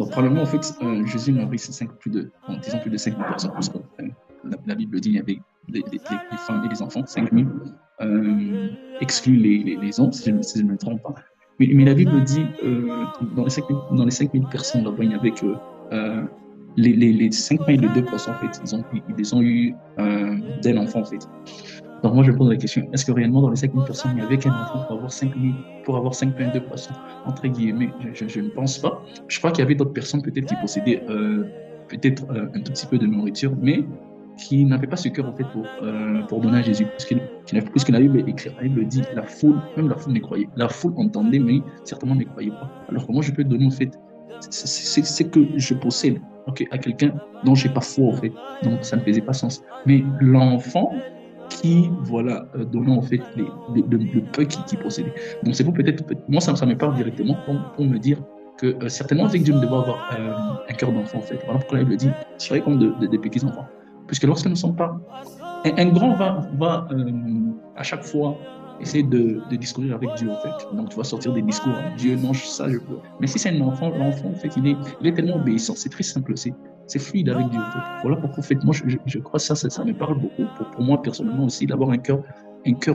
Donc, probablement, en fait, Jésus nourrissait disons plus de 5 000 personnes, parce que la Bible dit qu'il y avait les femmes et les enfants, 5 000, exclut les hommes, si je ne me trompe pas. Mais la Bible dit, dans les 5 000 personnes, là-bas, il y avait que euh, les 5 pains et les 2 poissons, en fait, ils ont eu d'un enfant, en fait. Donc moi, je pose la question, est-ce que réellement dans les 5 000 personnes, il n'y avait qu'un enfant pour avoir 5 pains et 2 poissons, entre guillemets? Je ne pense pas. Je crois qu'il y avait d'autres personnes peut-être qui possédaient peut-être un tout petit peu de nourriture, mais qui n'avaient pas ce cœur en fait pour donner à Jésus. Puisque la Bible est écrite, la Bible dit, même la foule ne croyait. La foule entendait, mais certainement ne croyait pas. Alors que moi, je peux donner en fait ce que je possède, okay, à quelqu'un dont j'ai pas foi en fait. Donc ça ne faisait pas sens. Mais l'enfant qui, voilà, donnant en fait le peu qui possédait. Donc c'est pour moi ça me parle directement pour me dire que certainement avec Dieu, nous devons avoir un cœur d'enfant en fait. Voilà pourquoi il le dit, soyez comme des petits enfants. Puisque lorsque nous ne sommes pas, un grand va à chaque fois essayer de discourir avec Dieu en fait. Donc tu vas sortir des discours, Dieu non ça je peux. Mais si c'est un enfant, l'enfant en fait il est tellement obéissant, c'est très simple, c'est fluide avec Dieu en fait. Voilà pourquoi en fait moi je crois que ça me parle beaucoup pour moi personnellement aussi d'avoir un cœur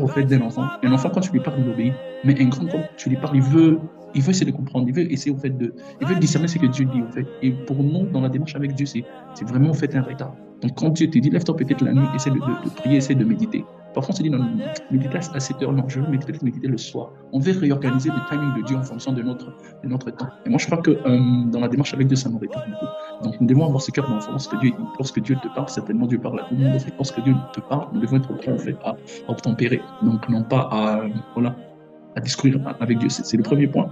au fait d'un enfant. Un enfant quand tu lui parles il obéit, mais un grand quand tu lui parles il veut essayer de comprendre, il veut essayer au fait il veut discerner ce que Dieu dit en fait. Et pour nous dans la démarche avec Dieu c'est vraiment en fait un retard. Donc, quand Dieu te dit, lève-toi peut-être la nuit, essaie de prier, essaie de méditer. Parfois, on se dit, non, méditer à 7 heures, non, je veux peut-être méditer le soir. On veut réorganiser le timing de Dieu en fonction de notre temps. Et moi, je crois que dans la démarche avec Dieu, ça nous répond beaucoup. Donc, nous devons avoir ce cœur d'enfant. Lorsque Dieu te parle, certainement Dieu parle à tout le monde. Lorsque Dieu te parle, nous devons être prêts en fait, à obtempérer. Donc, non pas voilà, à discuter avec Dieu. C'est le premier point.